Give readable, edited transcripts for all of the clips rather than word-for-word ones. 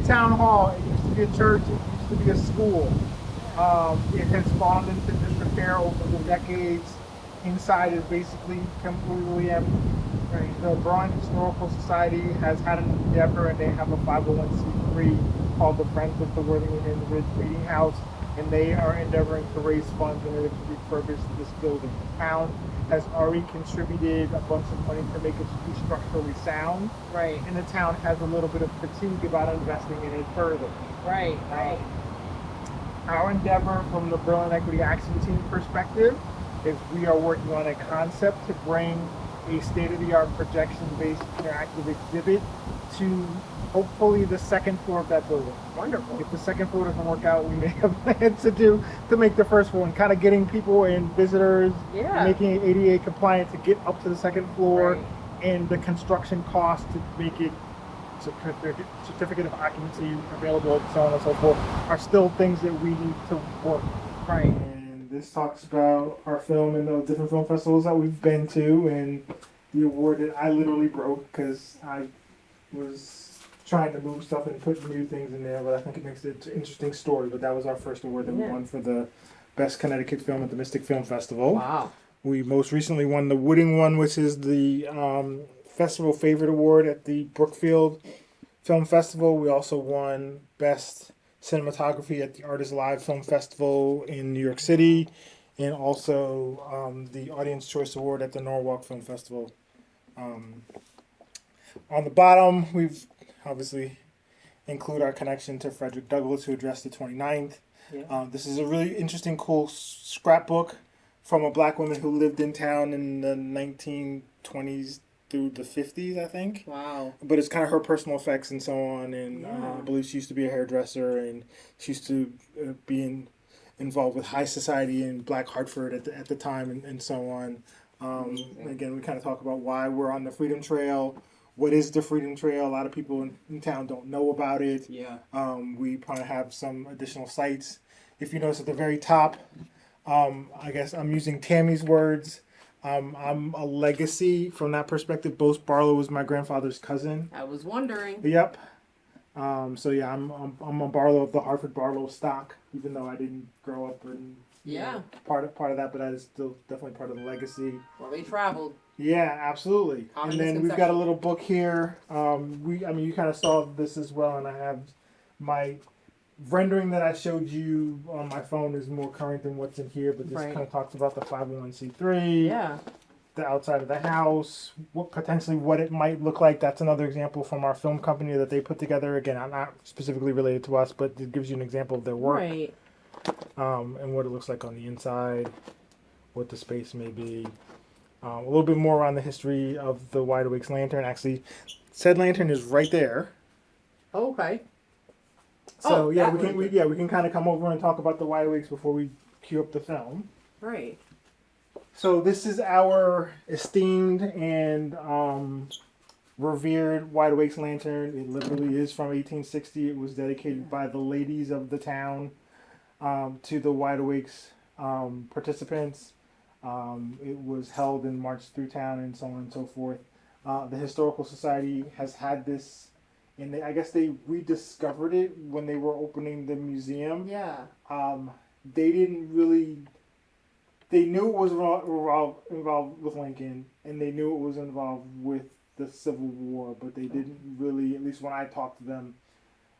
town hall. It used to be a church. It used to be a school. It has fallen into disrepair over the decades. Inside is basically completely empty. Right. The Bryan Historical Society has had an endeavor, and they have a 501c3 called the Friends of the Worthington Ridge Reading House, and they are endeavoring to raise funds in order to refurbish this building. The town has already contributed a bunch of money to make it structurally sound, Right. and the town has a little bit of fatigue about investing in it further. Right. Right. Um, our endeavor from the Berlin Equity Action Team perspective is we are working on a concept to bring a state-of-the-art projection-based interactive exhibit to hopefully the second floor of that building. Wonderful. If the second floor doesn't work out, we may have plans to make the first one, kind of getting people and visitors, Yeah. making it ADA compliant to get up to the second floor, Right. and the construction cost to make it certificate of occupancy available, so on and so forth, are still things that we need to work. Right. And this talks about our film and the different film festivals that we've been to, and the award that I literally broke because I was trying to move stuff and put new things in there, but I think it makes it an interesting story. But that was our first award that we Yeah. won for the Best Connecticut Film at the Mystic Film Festival. Wow. We most recently won the Wooding one, which is the Festival Favorite Award at the Brookfield Film Festival. We also won Best Cinematography at the Artist Live Film Festival in New York City, and also the Audience Choice Award at the Norwalk Film Festival. On the bottom, we've obviously include our connection to Frederick Douglass, who addressed the 29th. Yeah. This is a really interesting, cool scrapbook from a black woman who lived in town in the 1920s through the 50s, I think. Wow. But it's kind of her personal effects and so on. And Yeah. I believe she used to be a hairdresser, and she used to be involved with high society in Black Hartford at the time, and so on. Again, we kind of talk about why we're on the Freedom Trail. What is the Freedom Trail? A lot of people in town don't know about it. Yeah. We probably have some additional sites. If you notice at the very top, I guess I'm using Tammy's words. I'm a legacy from that perspective. Bose Barlow was my grandfather's cousin. I was wondering. Yep. So yeah, I'm a Barlow of the Hartford Barlow stock, even though I didn't grow up in Yeah. part of that, but that is still definitely part of the legacy. Well, they traveled. Yeah, absolutely. Common And then we've got a misconception. little book here. I mean, you kind of saw this as well, and I have my rendering that I showed you on my phone is more current than what's in here, but this Right. kind of talks about the 501c3, Yeah. the outside of the house, what it might look like. That's another example from our film company that they put together. Again, I'm not specifically related to us, but it gives you an example of their work, Right. and what it looks like on the inside, what the space may be. A little bit more on the history of the Wide Awake's lantern. Actually, said lantern is right there. Okay. So Oh, yeah, that we can lantern. we can kind of come over and talk about the Wide Awakes before we cue up the film. Right. So this is our esteemed and revered Wide Awake's lantern. It literally is from 1860. It was dedicated by the ladies of the town to the Wide Awake's participants. It was held and marched through town and so on and so forth. The Historical Society has had this, and I guess they rediscovered it when they were opening the museum. Yeah. They didn't really. They knew it was involved with Lincoln, and they knew it was involved with the Civil War, but they didn't really, at least when I talked to them,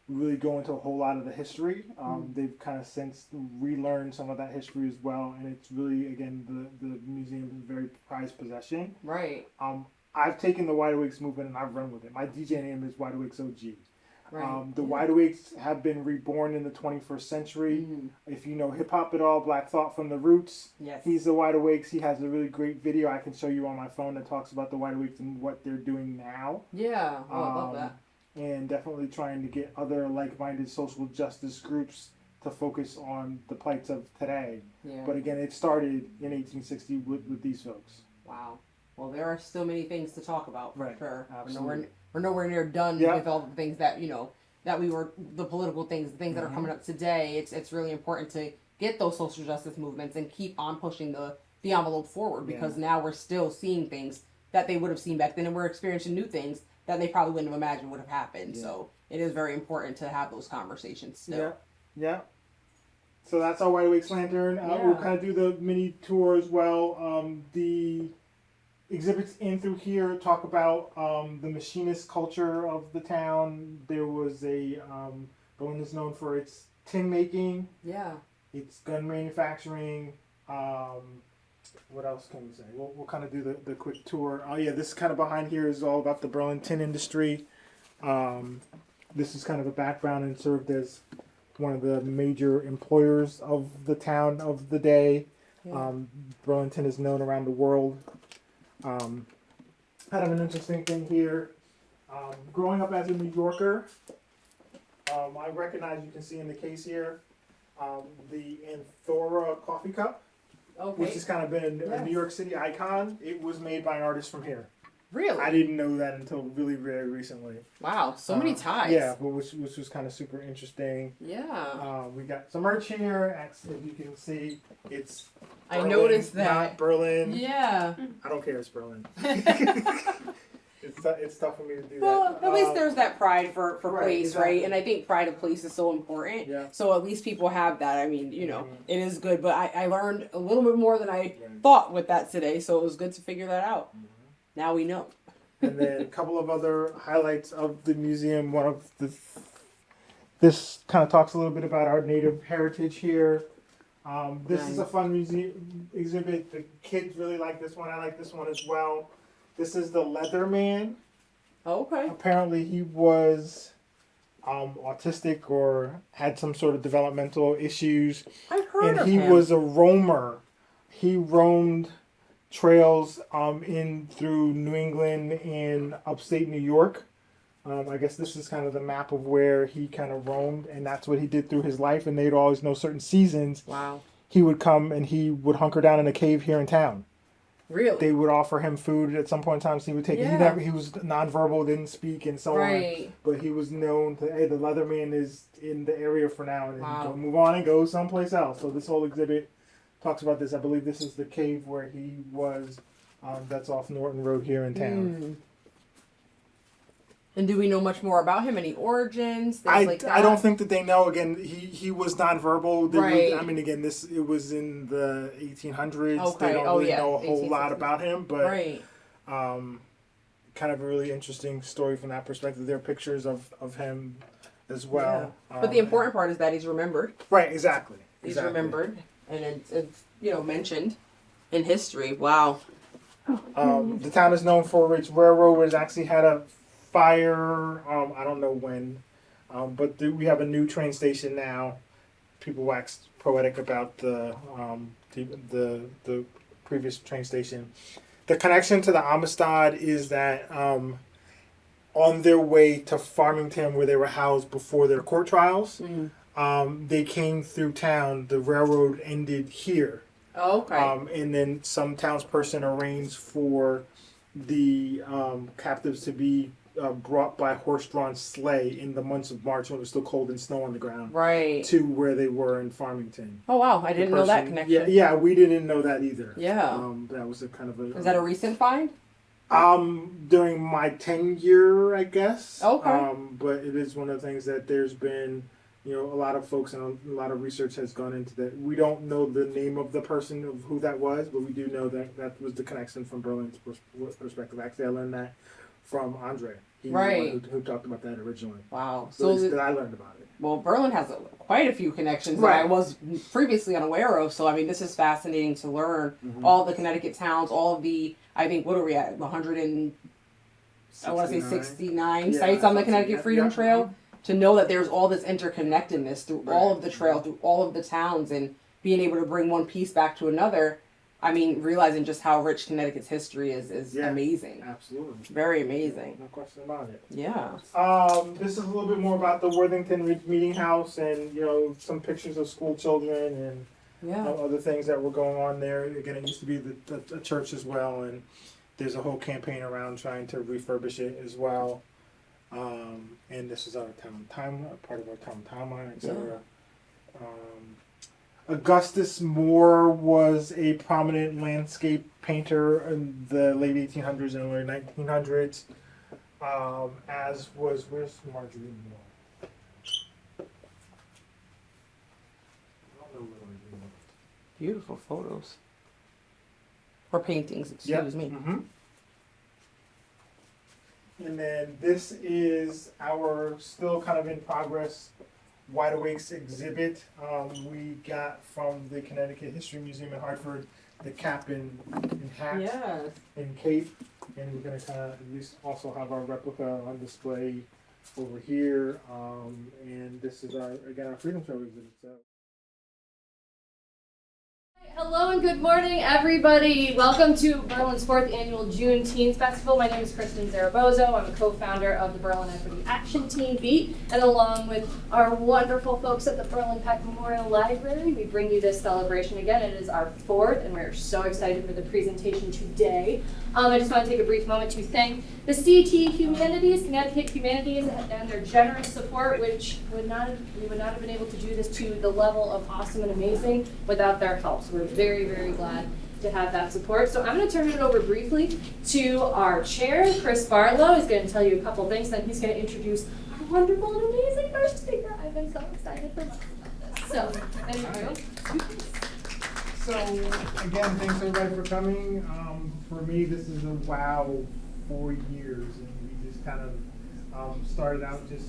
really go into a whole lot of the history. They've kind of since relearned some of that history as well, and it's really, again, the museum is a very prized possession. Right. I've taken the Wide Awakes movement and I've run with it. My DJ name is Wide Awakes OG. Right. The Wide Awakes have been reborn in the 21st century. If you know hip hop at all, Black Thought from the Roots, Yes. he's the Wide Awakes. He has a really great video I can show you on my phone that talks about the Wide Awakes and what they're doing now. Yeah. Oh, I love that. And definitely trying to get other like-minded social justice groups to focus on the plights of today. Yeah. But again, it started in 1860 with these folks. Wow. Well, there are still many things to talk about, for Right. sure. Absolutely. We're nowhere near done Yeah. with all the things that, that we were, the political things, the things that are coming up today. It's really important to get those social justice movements and keep on pushing the envelope forward, because now we're still seeing things that they would have seen back then, and we're experiencing new things that they probably wouldn't have imagined would have happened. Yeah. So it is very important to have those conversations still. Yeah. So that's our Wide Awake Lantern. We'll kind of do the mini tour as well. The exhibits in through here talk about the machinist culture of the town. There was Berlin is known for its tin making. Yeah. It's gun manufacturing. What else can we say? We'll kind of do the quick tour. Oh yeah, this kind of behind here is all about the Berlin tin industry. This is kind of a background and served as one of the major employers of the town of the day. Yeah. Burlington is known around the world. Kind of an interesting thing here. Growing up as a New Yorker, I recognize, you can see in the case here, the Anthora coffee cup, which has kind of been a New York City icon. It was made by an artist from here. Really? I didn't know that until really very recently. Wow, so many ties. Yeah, which was kind of super interesting. Yeah. We got some merch here. As you can see, it's Berlin, I noticed that. not Berlin. Yeah. I don't care, it's Berlin. It's tough for me to do Well, that. at least there's that pride for right, place, exactly. right? And I think pride of place is so important. Yeah. So at least people have that. I mean, it is good. But I learned a little bit more than I Right. thought with that today. So it was good to figure that out. Mhm. Now we know. And then a couple of other highlights of the museum. This kind of talks a little bit about our native heritage here. This is a fun museum exhibit. The kids really like this one. I like this one as well. This is the Leatherman. Okay. Apparently he was autistic or had some sort of developmental issues. I've heard of And he him. was a roamer. He roamed trails in through New England and upstate New York. I guess this is kind of the map of where he kind of roamed, and that's what he did through his life. And they'd always know certain seasons. Wow. He would come and he would hunker down in a cave here in town. Really? They would offer him food at some point in time. So he would take it. He was nonverbal, didn't speak, and so on. But he was known to, hey, the Leatherman is in the area for now, and then he'd move on and go someplace else. So this whole exhibit talks about this. I believe this is the cave where he was. That's off Norton Road here in town. And do we know much more about him? Any origins? I don't think that they know. Again, he was nonverbal. Right. I mean, again, it was in the 1800s. Okay. They don't really know a whole 1860s. lot about him, but Right. kind of a really interesting story from that perspective. There are pictures of him as well. Yeah. But the important part is that he's remembered. Right. Exactly. He's remembered, and it's mentioned in history. Wow. The town is known for its railroad, which actually had a fire. I don't know when, but we have a new train station now. People waxed poetic about the previous train station. The connection to the Amistad is that on their way to Farmington, where they were housed before their court trials, they came through town. The railroad ended here. Oh, okay. And then some townsperson arranged for the captives to be brought by horse-drawn sleigh in the months of March when it was still cold and snow on the ground. Right. To where they were in Farmington. Oh, wow. I didn't know that connection. Yeah, we didn't know that either. Yeah. That was a kind of a... Is that a recent find? During my tenure, I guess. Okay. But it is one of the things that there's been, a lot of folks and a lot of research has gone into that. We don't know the name of the person of who that was, but we do know that that was the connection from Berlin's perspective. Actually, I learned that from Andre. He was the one who talked about that originally. Wow. So that I learned about it. Well, Berlin has quite a few connections that I was previously unaware of. So, I mean, this is fascinating to learn. All the Connecticut towns, all of the, I think, what are we at? 69 sites on the Connecticut Freedom Trail. To know that there's all this interconnectedness through all of the trail, through all of the towns, and being able to bring one piece back to another. I mean, realizing just how rich Connecticut's history is amazing. Absolutely. Very amazing. No question about it. Yeah. This is a little bit more about the Worthington Ridge Meeting House and, some pictures of school children and other things that were going on there. Again, it used to be a church as well, and there's a whole campaign around trying to refurbish it as well. And this is our part of our town timeline, etc. Augustus Moore was a prominent landscape painter in the late 1800s and early 1900s. as was, where's Marjorie Moore? I don't know where Marjorie Moore is. Beautiful photos. Or paintings, excuse me. Mm-hmm. And then this is our still kind of in progress Wide Awakes exhibit. We got from the Connecticut History Museum in Hartford the cap and hat Yes. and cape, and we're gonna kind of at least also have our replica on display over here. And this is our Freedom Trail exhibit. So. Hello and good morning, everybody. Welcome to Berlin's 4th Annual Juneteenth Festival. My name is Kristen Zarabozo. I'm a co-founder of the Berlin Equity Action Team Beat, and along with our wonderful folks at the Berlin Peck Memorial Library, we bring you this celebration again. It is our 4th, and we're so excited for the presentation today. I just want to take a brief moment to thank the CT Humanities, Connecticut Humanities, and their generous support, which we would not have been able to do this to the level of awesome and amazing without their help. So we're very, very glad to have that support. So I'm going to turn it over briefly to our chair, Chris Barlow. He's going to tell you a couple things, then he's going to introduce our wonderful and amazing first speaker. I've been so excited for months about this. So, there you go. So again, thanks everybody for coming. For me, this is a wow 4 years, and we just kind of started out just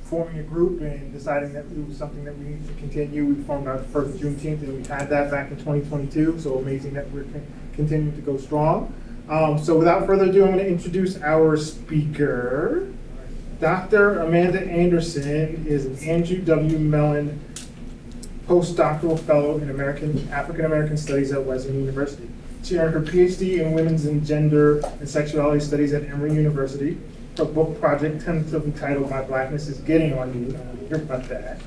forming a group and deciding that it was something that we needed to continue. We formed our first Juneteenth, and we had that back in 2022. So amazing that we're continuing to go strong. So without further ado, I'm going to introduce our speaker. Dr. Amanda Anderson is an Andrew W. Mellon postdoctoral fellow in African American Studies at Wesleyan University. She earned her PhD in Women's and Gender and Sexuality Studies at Emory University. Her book project, tentatively titled "My Blackness is Getting on You," I want to hear about that,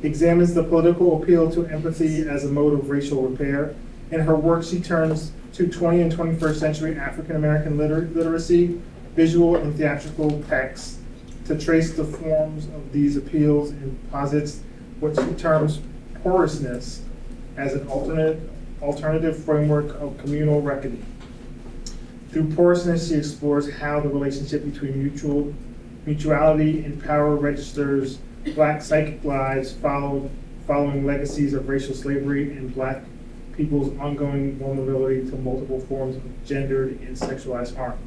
examines the political appeal to empathy as a mode of racial repair. In her work, she turns to 20th and 21st century African American literacy, visual and theatrical texts to trace the forms of these appeals, and posits what she terms porousness as an alternative framework of communal reckoning. Through porousness, she explores how the relationship between mutuality and power registers Black psychic lives following legacies of racial slavery and Black people's ongoing vulnerability to multiple forms of gendered and sexualized harm.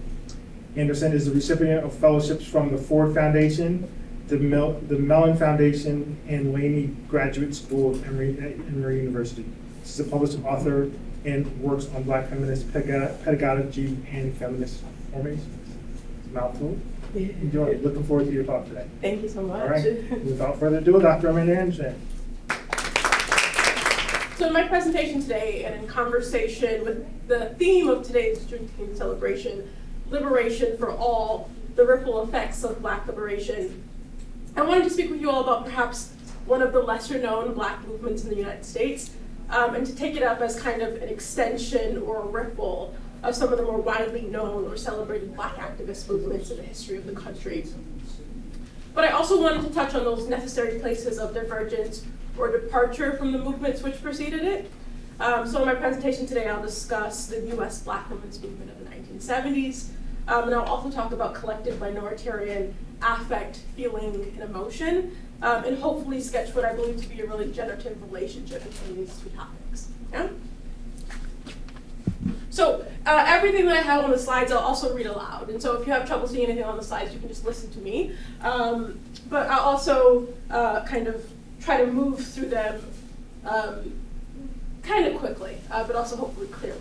Anderson is the recipient of fellowships from the Ford Foundation, the Mellon Foundation, and Laney Graduate School of Emory University. She's a published author and works on Black feminist pedagogy and feminist formation. It's a mouthful. Enjoy. Looking forward to your talk today. Thank you so much. All right. Without further ado, Dr. Amanda Anderson. So in my presentation today, and in conversation with the theme of today's Juneteenth celebration, liberation for all, the ripple effects of Black liberation, I wanted to speak with you all about perhaps one of the lesser known Black movements in the United States, and to take it up as kind of an extension or a ripple of some of the more widely known or celebrated Black activist movements in the history of the country. But I also wanted to touch on those necessary places of divergence or departure from the movements which preceded it. So in my presentation today, I'll discuss the US Black women's movement of the 1970s, and I'll also talk about collective minoritarian affect, feeling, and emotion, and hopefully sketch what I believe to be a really generative relationship between these two topics. Yeah? So everything that I have on the slides, I'll also read aloud. And so if you have trouble seeing anything on the slides, you can just listen to me. But I'll also kind of try to move through them kind of quickly, but also hopefully clearly.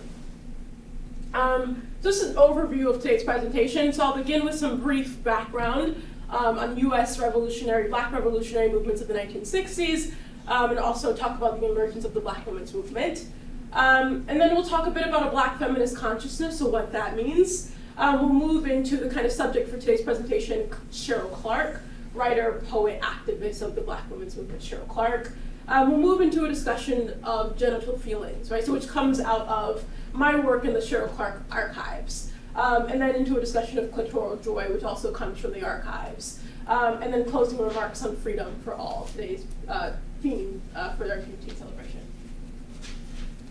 Just an overview of today's presentation. So I'll begin with some brief background on US Black revolutionary movements of the 1960s, and also talk about the emergence of the Black women's movement. And then we'll talk a bit about a Black feminist consciousness, so what that means. We'll move into the kind of subject for today's presentation, Cheryl Clark, writer, poet, activist of the Black women's movement, Cheryl Clark. We'll move into a discussion of genital feelings, right? So which comes out of my work in the Cheryl Clark archives. And then into a discussion of clitoral joy, which also comes from the archives. And then closing remarks on freedom for all, today's theme for our Juneteenth celebration.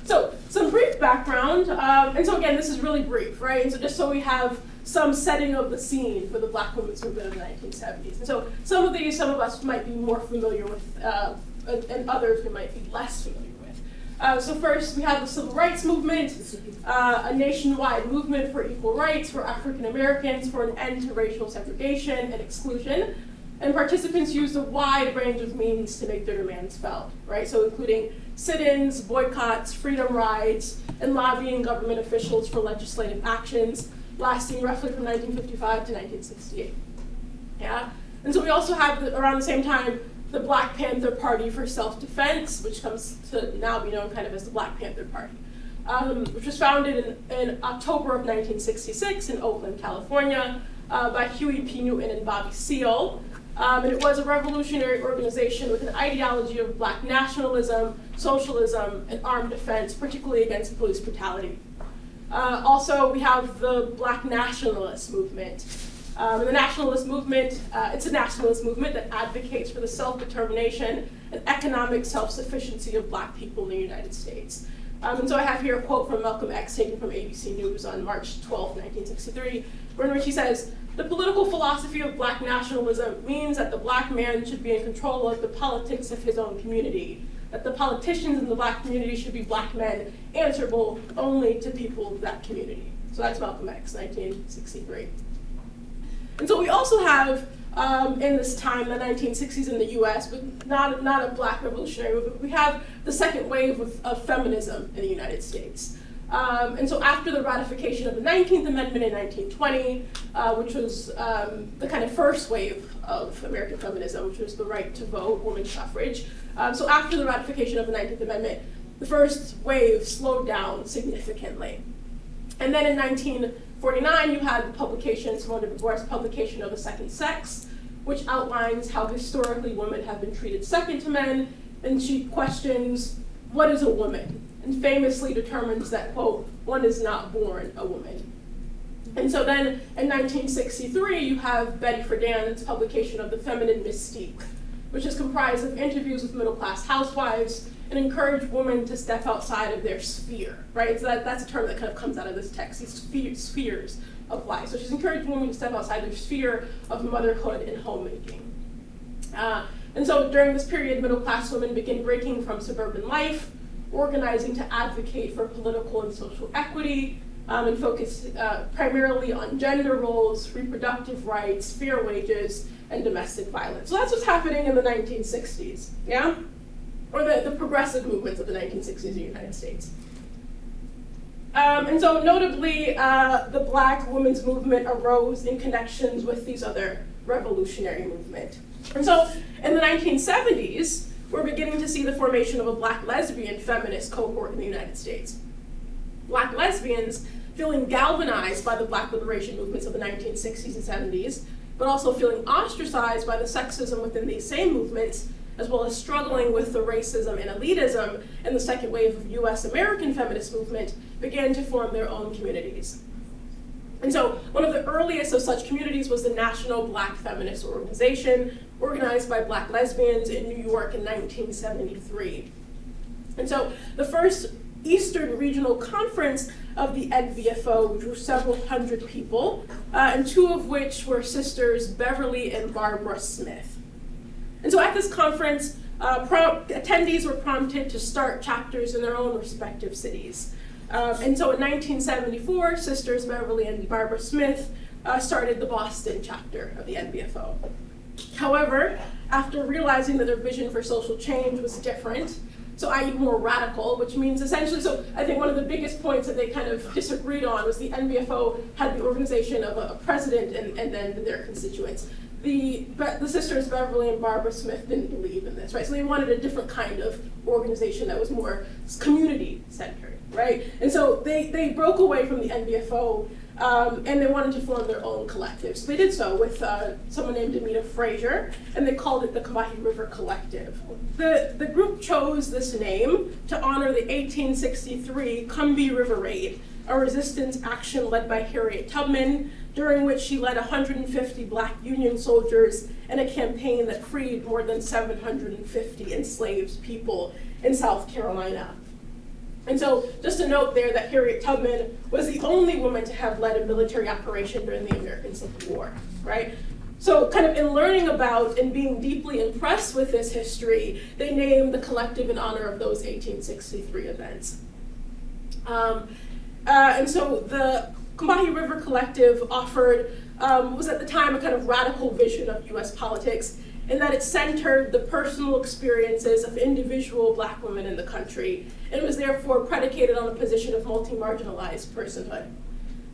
So, some brief background, and so again, this is really brief, right? And so just so we have some setting of the scene for the Black women's movement of the 1970s. And so some of us might be more familiar with, and others we might be less familiar with. So first, we have the Civil Rights Movement, a nationwide movement for equal rights for African Americans, for an end to racial segregation and exclusion. And participants used a wide range of means to make their demands felt, right? So including sit-ins, boycotts, freedom rides, and lobbying government officials for legislative actions, lasting roughly from 1955 to 1968. Yeah? And so we also have, around the same time, the Black Panther Party for Self-Defense, which comes to now be known kind of as the Black Panther Party, which was founded in October of 1966 in Oakland, California, by Huey P. Newton and Bobby Seale. And it was a revolutionary organization with an ideology of Black nationalism, socialism, and armed defense, particularly against police brutality. Also, we have the Black Nationalist Movement. And the nationalist movement, it's a nationalist movement that advocates for the self-determination and economic self-sufficiency of Black people in the United States. And so I have here a quote from Malcolm X taken from ABC News on March 12, 1963, in which he says, "The political philosophy of Black nationalism means that the Black man should be in control of the politics of his own community, that the politicians in the Black community should be Black men answerable only to people of that community." So that's Malcolm X, 1963. And so we also have, in this time, the 1960s in the US, but not a Black revolutionary movement, we have the second wave of feminism in the United States. And so after the ratification of the 19th Amendment in 1920, which was the kind of first wave of American feminism, which was the right to vote, women's suffrage. So after the ratification of the 19th Amendment, the first wave slowed down significantly. And then in 1949, you had the publication, Simone de Beauvoir's publication of The Second Sex, which outlines how historically women have been treated second to men, and she questions, what is a woman? And famously determines that, quote, one is not born a woman. And so then in 1963, you have Betty Friedan's publication of The Feminine Mystique, which is comprised of interviews with middle-class housewives and encourage women to step outside of their sphere, right? So that's a term that kind of comes out of this text, these spheres of life. So she's encouraging women to step outside their sphere of motherhood and homemaking. And so during this period, middle-class women begin breaking from suburban life, organizing to advocate for political and social equity, and focus primarily on gender roles, reproductive rights, fair wages, and domestic violence. So that's what's happening in the 1960s, yeah? Or the progressive movements of the 1960s in the United States. And so notably, the Black women's movement arose in connections with these other revolutionary movements. And so in the 1970s, we're beginning to see the formation of a Black lesbian feminist cohort in the United States. Black lesbians feeling galvanized by the Black liberation movements of the 1960s and 70s, but also feeling ostracized by the sexism within these same movements, as well as struggling with the racism and elitism in the second wave of US American feminist movement, began to form their own communities. And so one of the earliest of such communities was the National Black Feminist Organization, organized by Black lesbians in New York in 1973. And so the first Eastern Regional Conference of the NBFO drew several hundred people, and two of which were sisters Beverly and Barbara Smith. And so at this conference, attendees were prompted to start chapters in their own respective cities. And so in 1974, sisters Beverly and Barbara Smith started the Boston chapter of the NBFO. However, after realizing that their vision for social change was different, so i.e. more radical, which means essentially, so I think one of the biggest points that they kind of disagreed on was the NBFO had the organization of a president and then their constituents. The sisters Beverly and Barbara Smith didn't believe in this, right? So they wanted a different kind of organization that was more community-centered, right? And so they broke away from the NBFO and they wanted to form their own collective. So they did so with someone named Anita Frazier, and they called it the Combahee River Collective. The group chose this name to honor the 1863 Combahee River Raid, a resistance action led by Harriet Tubman, during which she led 150 Black Union soldiers in a campaign that freed more than 750 enslaved people in South Carolina. And so just to note there that Harriet Tubman was the only woman to have led a military operation during the American Civil War, right? So kind of in learning about and being deeply impressed with this history, they named the collective in honor of those 1863 events. And so the Combahee River Collective offered, was at the time a kind of radical vision of US politics, in that it centered the personal experiences of individual Black women in the country, and was therefore predicated on a position of multi-marginalized personhood.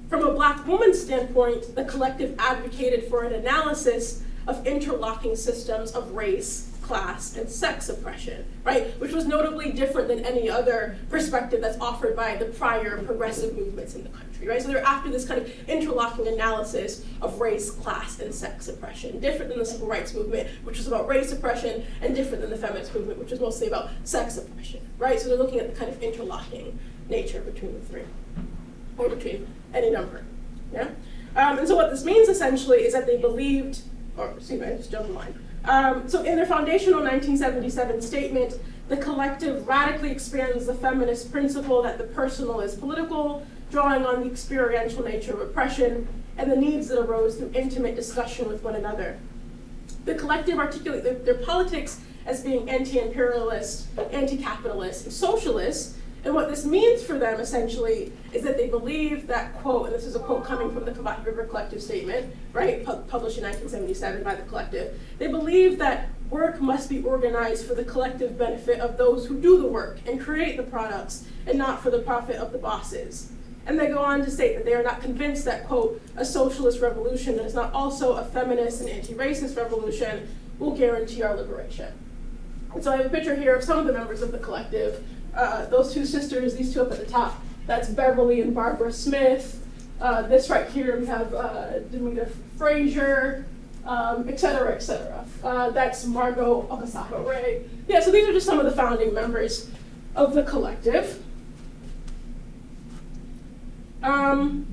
From a Black woman's standpoint, the collective advocated for an analysis of interlocking systems of race, class, and sex oppression, right? Which was notably different than any other perspective that's offered by the prior progressive movements in the country, right? So they're after this kind of interlocking analysis of race, class, and sex oppression, different than the civil rights movement, which was about race oppression, and different than the feminist movement, which was mostly about sex oppression, right? So they're looking at the kind of interlocking nature between the three, or between any number, yeah? And so what this means essentially is that they believed, or excuse me, I just jumped the line. So in their foundational 1977 statement, the collective radically expands the feminist principle that the personal is political, drawing on the experiential nature of oppression and the needs that arose through intimate discussion with one another. The collective articulate their politics as being anti-imperialist, anti-capitalist, and socialist. And what this means for them, essentially, is that they believe that, quote, and this is a quote coming from the Combahee River Collective statement, right, published in 1977 by the collective, they believe that work must be organized for the collective benefit of those who do the work and create the products, and not for the profit of the bosses. And they go on to state that they are not convinced that, quote, a socialist revolution that is not also a feminist and anti-racist revolution will guarantee our liberation. And so I have a picture here of some of the members of the collective. Those two sisters, these two up at the top, that's Beverly and Barbara Smith. This right here, we have Demeter Frazier, et cetera, et cetera. That's Margot Okasato Ray. Yeah, so these are just some of the founding members of the collective. And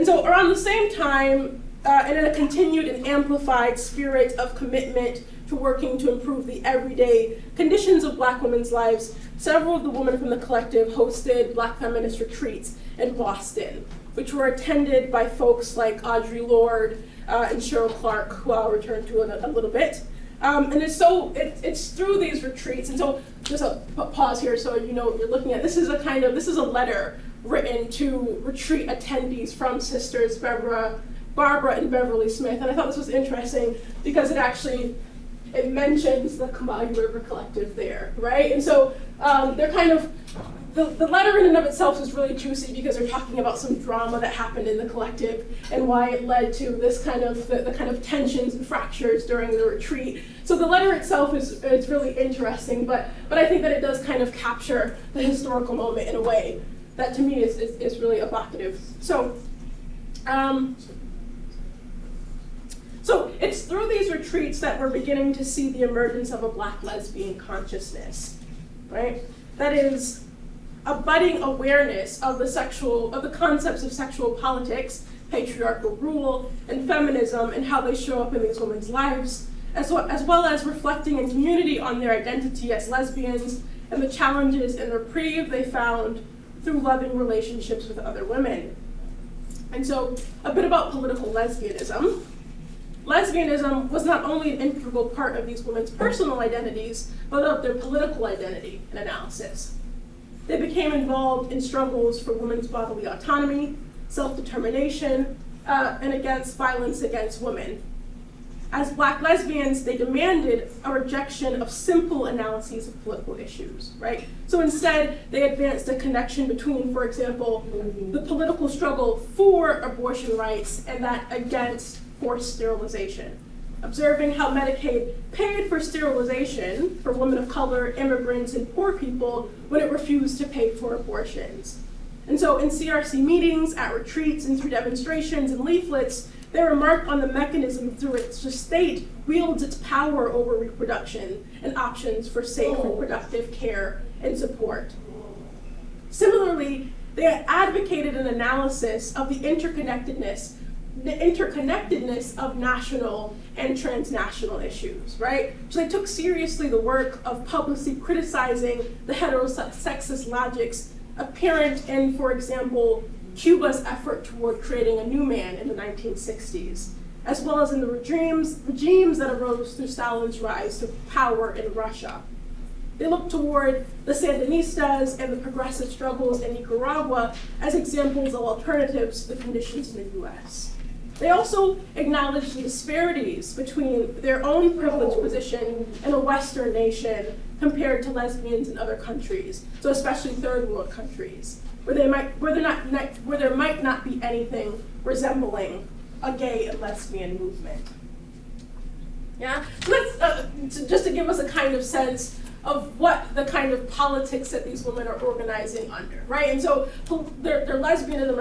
so around the same time, and in a continued and amplified spirit of commitment to working to improve the everyday conditions of Black women's lives, several of the women from the collective hosted Black feminist retreats in Boston, which were attended by folks like Audre Lorde and Cheryl Clark, who I'll return to in a little bit. And it's through these retreats, and so just a pause here so you know what you're looking at. This is a letter written to retreat attendees from sisters Barbara and Beverly Smith, and I thought this was interesting because it mentions the Combahee River Collective there, right? And so they're kind of, the letter in and of itself is really juicy because they're talking about some drama that happened in the collective and why it led to this kind of, the kind of tensions and fractures during the retreat. So the letter itself is really interesting, but I think that it does kind of capture the historical moment in a way that to me is really evocative. So it's through these retreats that we're beginning to see the emergence of a Black lesbian consciousness, right? That is a budding awareness of the concepts of sexual politics, patriarchal rule, and feminism, and how they show up in these women's lives, as well as reflecting in community on their identity as lesbians and the challenges and reprieve they found through loving relationships with other women. And so, a bit about political lesbianism. Lesbianism was not only an integral part of these women's personal identities, but of their political identity and analysis. They became involved in struggles for women's bodily autonomy, self-determination, and against violence against women. As Black lesbians, they demanded a rejection of simple analyses of political issues, right? So instead, they advanced a connection between, for example, the political struggle for abortion rights and that against forced sterilization, observing how Medicaid paid for sterilization for women of color, immigrants, and poor people when it refused to pay for abortions. And so in CRC meetings, at retreats, and through demonstrations and leaflets, they remarked on the mechanism through which the state wields its power over reproduction and options for safe reproductive care and support. Similarly, they advocated an analysis of the interconnectedness the interconnectedness of national and transnational issues, right? So they took seriously the work of publicly criticizing the heterosexist logics apparent in, for example, Cuba's effort toward creating a new man in the 1960s, as well as in the regimes that arose through Stalin's rise to power in Russia. They looked toward the Sandinistas and the progressive struggles in Nicaragua as examples of alternatives to the conditions in the US. They also acknowledged the disparities between their own privileged position in a Western nation compared to lesbians in other countries, so especially third world countries, where there might not be anything resembling a gay and lesbian movement. Yeah, so that's just to give us a kind of sense of what the kind of politics that these women are organizing under, right? And so their lesbianism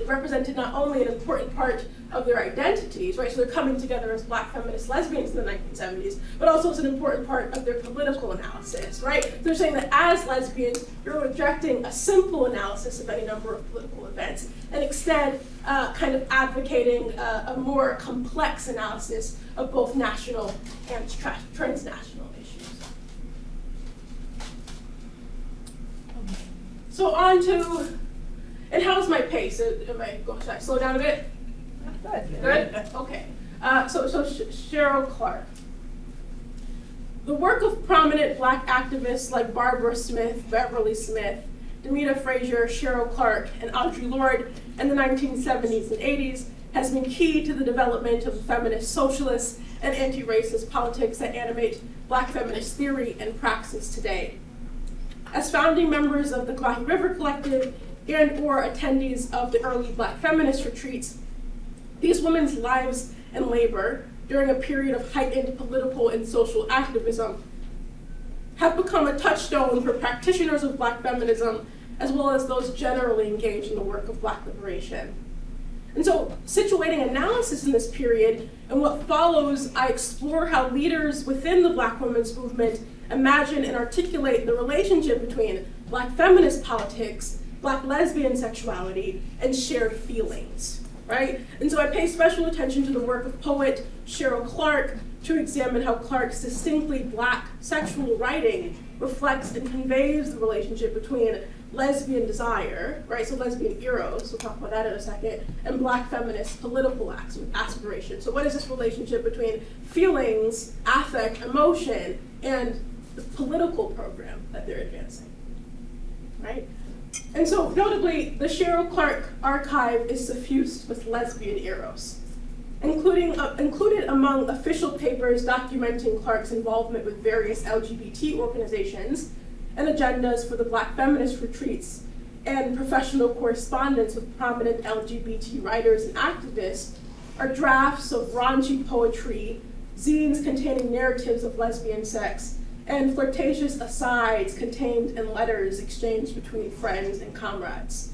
represented not only an important part of their identities, right? So they're coming together as Black feminist lesbians in the 1970s, but also it's an important part of their political analysis, right? They're saying that as lesbians, you're rejecting a simple analysis of any number of political events, and instead kind of advocating a more complex analysis of both national and transnational issues. So on to, and how's my pace? Should I slow down a bit? Good? Okay. So Cheryl Clark. The work of prominent Black activists like Barbara Smith, Beverly Smith, Demita Frazier, Cheryl Clark, and Audre Lorde in the 1970s and 80s has been key to the development of feminist socialist and anti-racist politics that animate Black feminist theory and praxis today. As founding members of the Combahee River Collective and or attendees of the early Black feminist retreats, these women's lives and labor during a period of heightened political and social activism have become a touchstone for practitioners of Black feminism, as well as those generally engaged in the work of Black liberation. And so, situating analysis in this period, and what follows, I explore how leaders within the Black women's movement imagine and articulate the relationship between Black feminist politics, Black lesbian sexuality, and shared feelings, right? And so I pay special attention to the work of poet Cheryl Clark to examine how Clark's distinctly Black sexual writing reflects and conveys the relationship between lesbian desire, right, so lesbian eros, we'll talk about that in a second, and Black feminist political aspiration. So what is this relationship between feelings, affect, emotion, and the political program that they're advancing, right? And so notably, the Cheryl Clark archive is suffused with lesbian eros, included among official papers documenting Clark's involvement with various LGBT organizations and agendas for the Black feminist retreats and professional correspondence with prominent LGBT writers and activists are drafts of raunchy poetry, zines containing narratives of lesbian sex, and flirtatious asides contained in letters exchanged between friends and comrades.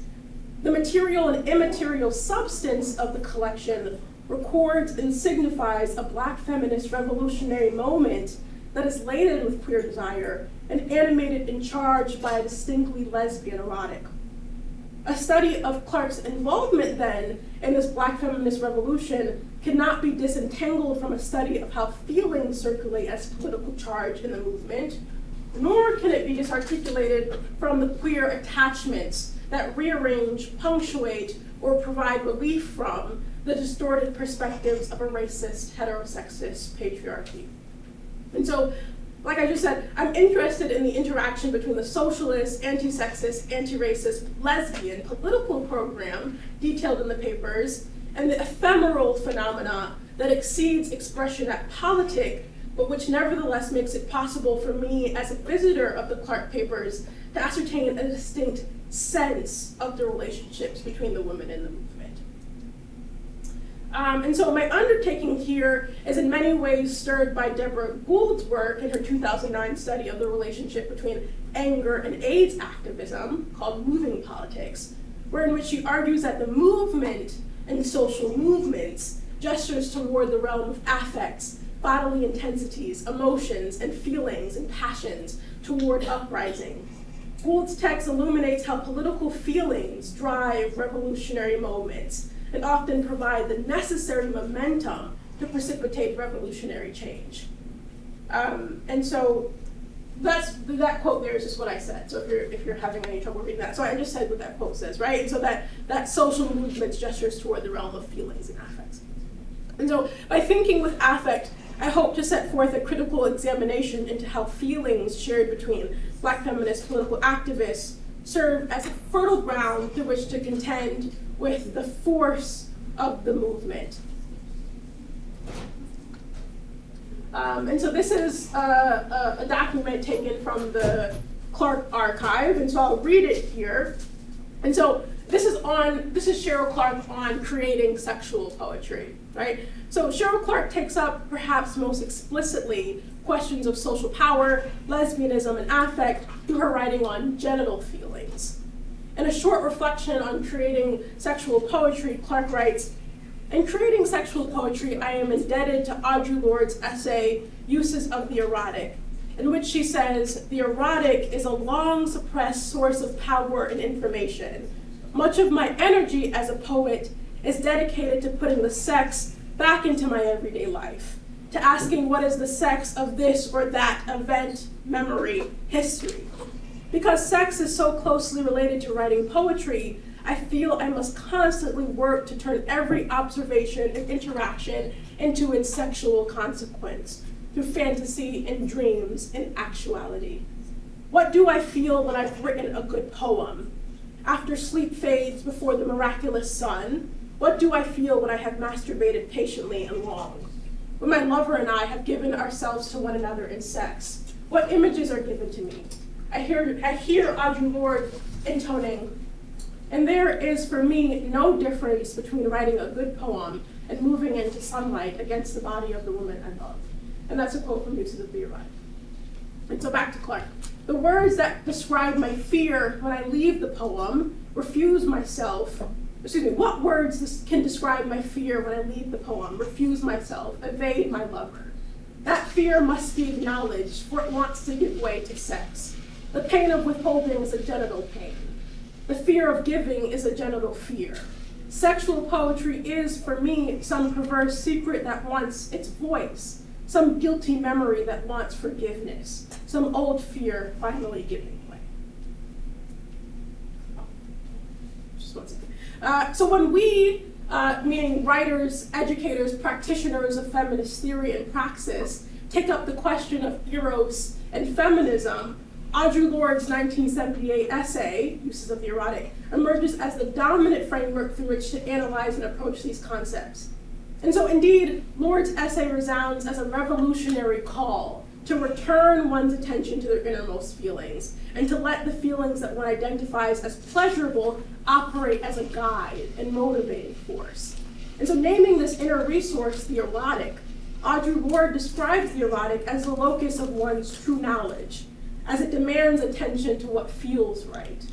The material and immaterial substance of the collection records and signifies a Black feminist revolutionary moment that is laden with queer desire and animated and charged by a distinctly lesbian erotic. A study of Clark's involvement then in this Black feminist revolution cannot be disentangled from a study of how feelings circulate as political charge in the movement, nor can it be disarticulated from the queer attachments that rearrange, punctuate, or provide relief from the distorted perspectives of a racist, heterosexist patriarchy. And so, like I just said, I'm interested in the interaction between the socialist, anti-sexist, anti-racist, lesbian political program detailed in the papers and the ephemeral phenomena that exceeds expression at politic, but which nevertheless makes it possible for me as a visitor of the Clark papers to ascertain a distinct sense of the relationships between the women in the movement. And so my undertaking here is in many ways stirred by Deborah Gould's work in her 2009 study of the relationship between anger and AIDS activism called Moving Politics, wherein which she argues that the movement and social movements gestures toward the realm of affects, bodily intensities, emotions, and feelings and passions toward uprising. Gould's text illuminates how political feelings drive revolutionary moments and often provide the necessary momentum to precipitate revolutionary change. And so that quote there is just what I said. So if you're having any trouble reading that, so I just said what that quote says, right? And so that social movement gestures toward the realm of feelings and affects. And so by thinking with affect, I hope to set forth a critical examination into how feelings shared between Black feminist political activists serve as a fertile ground through which to contend with the force of the movement. And so this is a document taken from the Clark Archive, and so I'll read it here. And so this is Cheryl Clark on creating sexual poetry, right? So Cheryl Clark takes up perhaps most explicitly questions of social power, lesbianism, and affect through her writing on genital feelings. In a short reflection on creating sexual poetry, Clark writes, "In creating sexual poetry, I am indebted to Audre Lorde's essay, Uses of the Erotic, in which she says, the erotic is a long-suppressed source of power and information. Much of my energy as a poet is dedicated to putting the sex back into my everyday life, to asking what is the sex of this or that event, memory, history. Because sex is so closely related to writing poetry, I feel I must constantly work to turn every observation and interaction into its sexual consequence, through fantasy and dreams and actuality. What do I feel when I've written a good poem? After sleep fades before the miraculous sun, what do I feel when I have masturbated patiently and long? When my lover and I have given ourselves to one another in sex, what images are given to me? I hear Audre Lorde intoning, and there is for me no difference between writing a good poem and moving into sunlight against the body of the woman I love." And that's a quote from Uses of the Erotic. And so back to Clark. "The words that describe my fear when I leave the poem, what words can describe my fear when I leave the poem, refuse myself, evade my lover? That fear must be acknowledged, for it wants to give way to sex. The pain of withholding is a genital pain. The fear of giving is a genital fear. Sexual poetry is, for me, some perverse secret that wants its voice, some guilty memory that wants forgiveness, some old fear finally giving way." Just one second. So when we, meaning writers, educators, practitioners of feminist theory and praxis, take up the question of eros and feminism, Audre Lorde's 1978 essay, Uses of the Erotic, emerges as the dominant framework through which to analyze and approach these concepts. And so indeed, Lorde's essay resounds as a revolutionary call to return one's attention to their innermost feelings, and to let the feelings that one identifies as pleasurable operate as a guide and motivating force. And so naming this inner resource the erotic, Audre Lorde describes the erotic as the locus of one's true knowledge, as it demands attention to what feels right.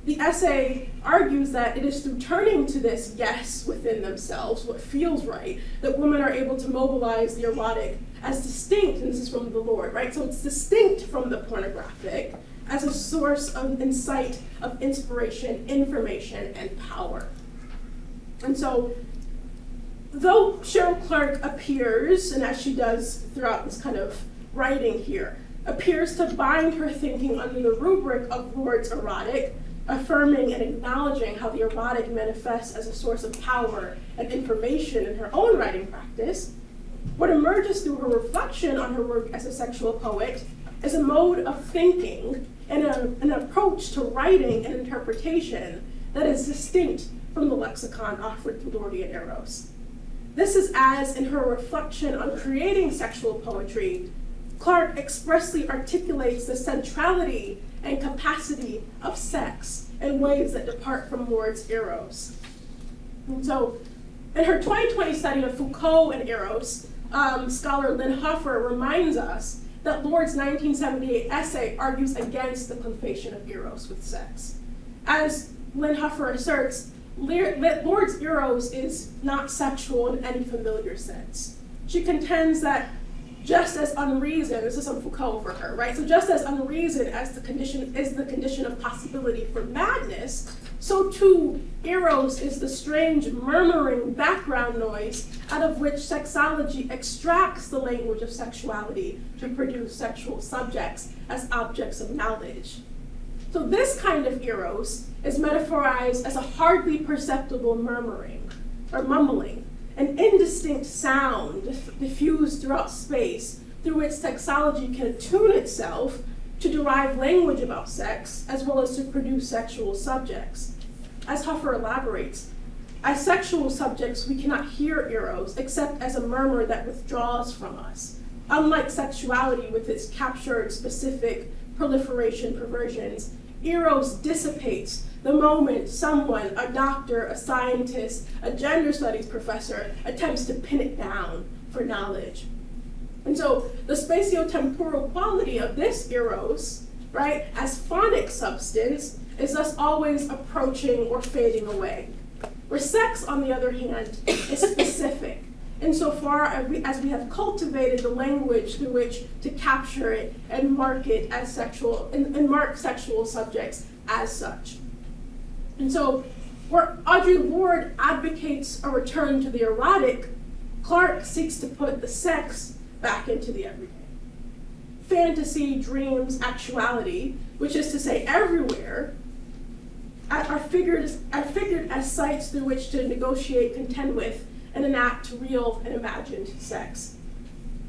The essay argues that it is through turning to this yes within themselves, what feels right, that women are able to mobilize the erotic as distinct, and this is from the Lorde, right? So it's distinct from the pornographic as a source of insight, of inspiration, information, and power. And so, though Cheryl Clark appears, and as she does throughout this kind of writing here, appears to bind her thinking under the rubric of Lorde's erotic, affirming and acknowledging how the erotic manifests as a source of power and information in her own writing practice, what emerges through her reflection on her work as a sexual poet is a mode of thinking and an approach to writing and interpretation that is distinct from the lexicon offered through Lordean eros. This is as, in her reflection on creating sexual poetry, Clark expressly articulates the centrality and capacity of sex in ways that depart from Lorde's eros. And so, in her 2020 study of Foucault and eros, scholar Lynn Hoffer reminds us that Lorde's 1978 essay argues against the conflation of eros with sex. As Lynn Hoffer asserts, Lorde's eros is not sexual in any familiar sense. She contends that just as unreason, this is some Foucault for her, right? So just as unreason as the condition of possibility for madness, so too eros is the strange murmuring background noise out of which sexology extracts the language of sexuality to produce sexual subjects as objects of knowledge. So this kind of eros is metaphorized as a hardly perceptible murmuring or mumbling, an indistinct sound diffused throughout space through which sexology can attune itself to derive language about sex as well as to produce sexual subjects. As Huffer elaborates, as sexual subjects we cannot hear eros except as a murmur that withdraws from us. Unlike sexuality with its captured specific proliferation perversions, eros dissipates the moment someone, a doctor, a scientist, a gender studies professor, attempts to pin it down for knowledge. And so the spatiotemporal quality of this eros, right, as phonic substance, is thus always approaching or fading away. Where sex, on the other hand, is specific, insofar as we have cultivated the language through which to capture it and mark it as sexual, and mark sexual subjects as such. And so, where Audre Lorde advocates a return to the erotic, Clarke seeks to put the sex back into the everyday. Fantasy, dreams, actuality, which is to say everywhere, are figured as sites through which to negotiate, contend with, and enact real and imagined sex.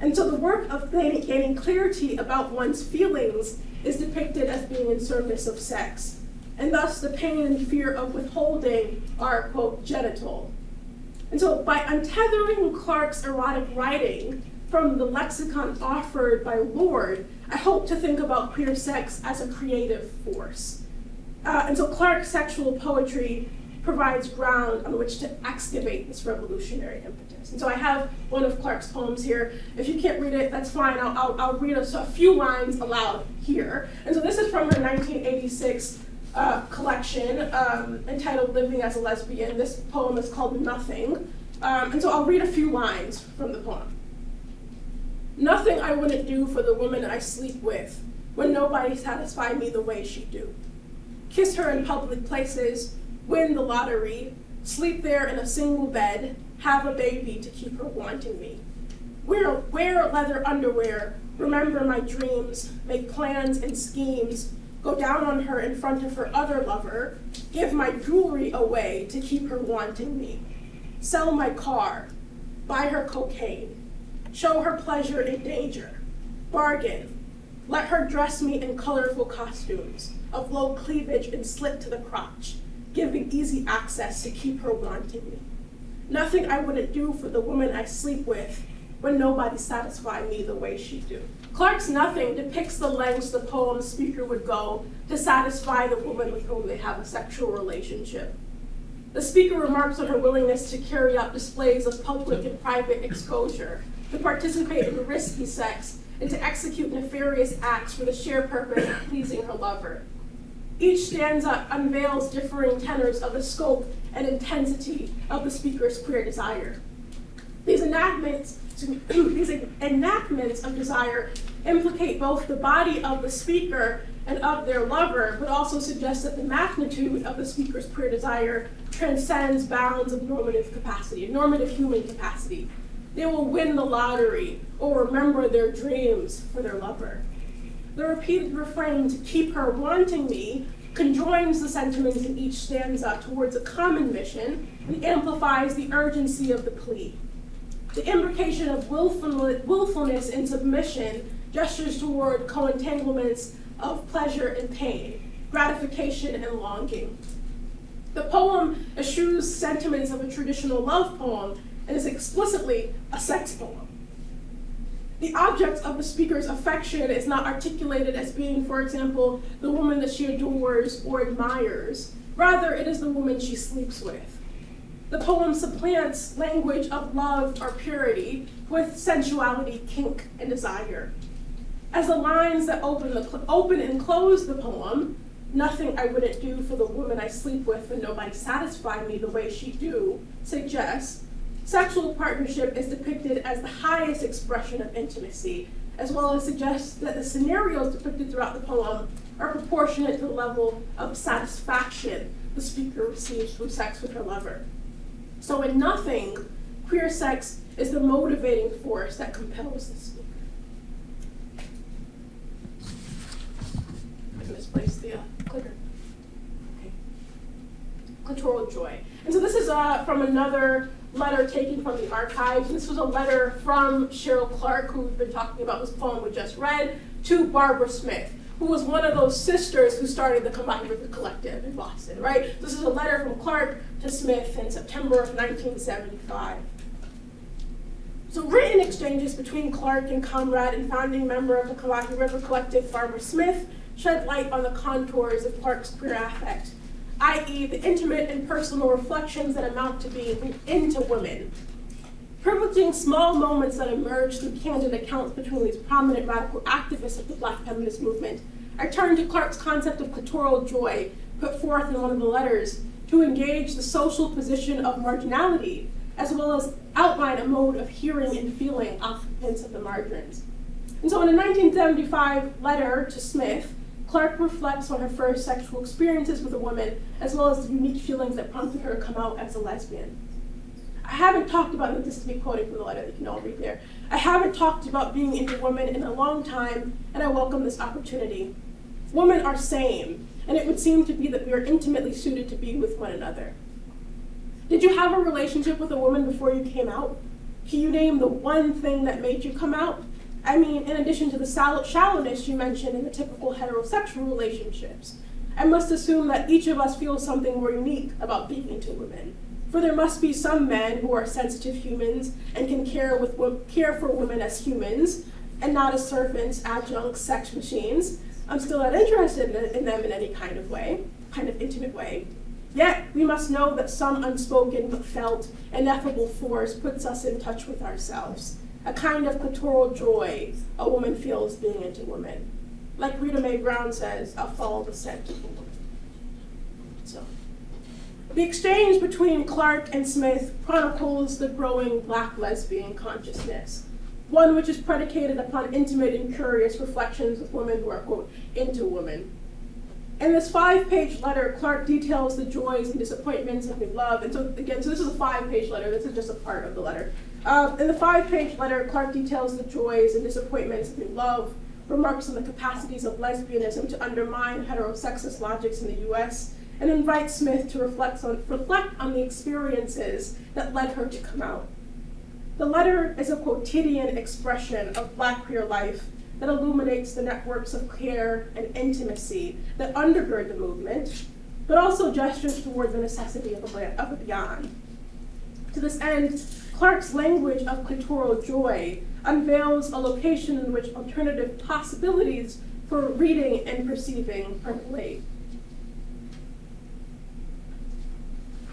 And so the work of gaining clarity about one's feelings is depicted as being in service of sex. And thus the pain and fear of withholding are, quote, genital. And so by untethering Clarke's erotic writing from the lexicon offered by Lorde, I hope to think about queer sex as a creative force. And so Clarke's sexual poetry provides ground on which to excavate this revolutionary impetus. And so I have one of Clarke's poems here. If you can't read it, that's fine. I'll read a few lines aloud here. And so this is from her 1986 collection entitled Living as a Lesbian. This poem is called Nothing. And so I'll read a few lines from the poem. Nothing I wouldn't do for the woman I sleep with when nobody satisfied me the way she do. Kiss her in public places, win the lottery, sleep there in a single bed, have a baby to keep her wanting me. Wear leather underwear, remember my dreams, make plans and schemes, go down on her in front of her other lover, give my jewelry away to keep her wanting me. Sell my car, buy her cocaine, show her pleasure in danger, bargain, let her dress me in colorful costumes of low cleavage and slit to the crotch, giving easy access to keep her wanting me. Nothing I wouldn't do for the woman I sleep with when nobody satisfied me the way she do. Clarke's Nothing depicts the lengths the poem's speaker would go to satisfy the woman with whom they have a sexual relationship. The speaker remarks on her willingness to carry out displays of public and private exposure, to participate in risky sex, and to execute nefarious acts for the sheer purpose of pleasing her lover. Each stanza unveils differing tenors of the scope and intensity of the speaker's queer desire. These enactments of desire implicate both the body of the speaker and of their lover, but also suggest that the magnitude of the speaker's queer desire transcends bounds of normative capacity, normative human capacity. They will win the lottery or remember their dreams for their lover. The repeated refrain, to keep her wanting me, conjoins the sentiments in each stanza towards a common mission and amplifies the urgency of the plea. The imbrication of willfulness and submission gestures toward co-entanglements of pleasure and pain, gratification and longing. The poem eschews sentiments of a traditional love poem and is explicitly a sex poem. The object of the speaker's affection is not articulated as being, for example, the woman that she adores or admires. Rather, it is the woman she sleeps with. The poem supplants language of love or purity with sensuality, kink, and desire. As the lines that open and close the poem, nothing I wouldn't do for the woman I sleep with when nobody satisfied me the way she do, suggests, sexual partnership is depicted as the highest expression of intimacy, as well as suggests that the scenarios depicted throughout the poem are proportionate to the level of satisfaction the speaker receives from sex with her lover. So in Nothing, queer sex is the motivating force that compels the speaker. I misplaced the clicker. Okay. Clitoral joy. And so this is from another letter taken from the archives. This was a letter from Cheryl Clark, who we've been talking about this poem we just read, to Barbara Smith, who was one of those sisters who started the Combined River Collective in Boston, right? This is a letter from Clark to Smith in September of 1975. So written exchanges between Clark and comrade and founding member of the Combined River Collective, Barbara Smith, shed light on the contours of Clark's queer affect, i.e. the intimate and personal reflections that amount to being into women. Privileging small moments that emerge through candid accounts between these prominent radical activists of the Black feminist movement, I turn to Clark's concept of clitoral joy, put forth in one of the letters, to engage the social position of marginality, as well as outline a mode of hearing and feeling occupants of the margins. And so in a 1975 letter to Smith, Clark reflects on her first sexual experiences with a woman, as well as the unique feelings that prompted her to come out as a lesbian. I haven't talked about, and this is me quoting from the letter that you can all read there, I haven't talked about being into women in a long time, and I welcome this opportunity. Women are same, and it would seem to be that we are intimately suited to be with one another. Did you have a relationship with a woman before you came out? Can you name the one thing that made you come out? I mean, in addition to the shallowness you mentioned in the typical heterosexual relationships, I must assume that each of us feels something more unique about being into women. For there must be some men who are sensitive humans and can care for women as humans and not as servants, adjuncts, sex machines. I'm still not interested in them in any kind of way, kind of intimate way. Yet we must know that some unspoken but felt ineffable force puts us in touch with ourselves. A kind of clitoral joy a woman feels being into women. Like Rita Mae Brown says, I'll follow the scent of a woman. So, the exchange between Clark and Smith chronicles the growing Black lesbian consciousness, one which is predicated upon intimate and curious reflections with women who are, quote, into women. In this 5-page letter, Clark details the joys and disappointments of love. And so again, so this is a 5-page letter, this is just a part of the letter. In the 5-page letter, Clark details the joys and disappointments of love, remarks on the capacities of lesbianism to undermine heterosexist logics in the US, and invites Smith to reflect on the experiences that led her to come out. The letter is a quotidian expression of Black queer life that illuminates the networks of care and intimacy that undergird the movement, but also gestures toward the necessity of a beyond. To this end, Clark's language of clitoral joy unveils a location in which alternative possibilities for reading and perceiving percolate.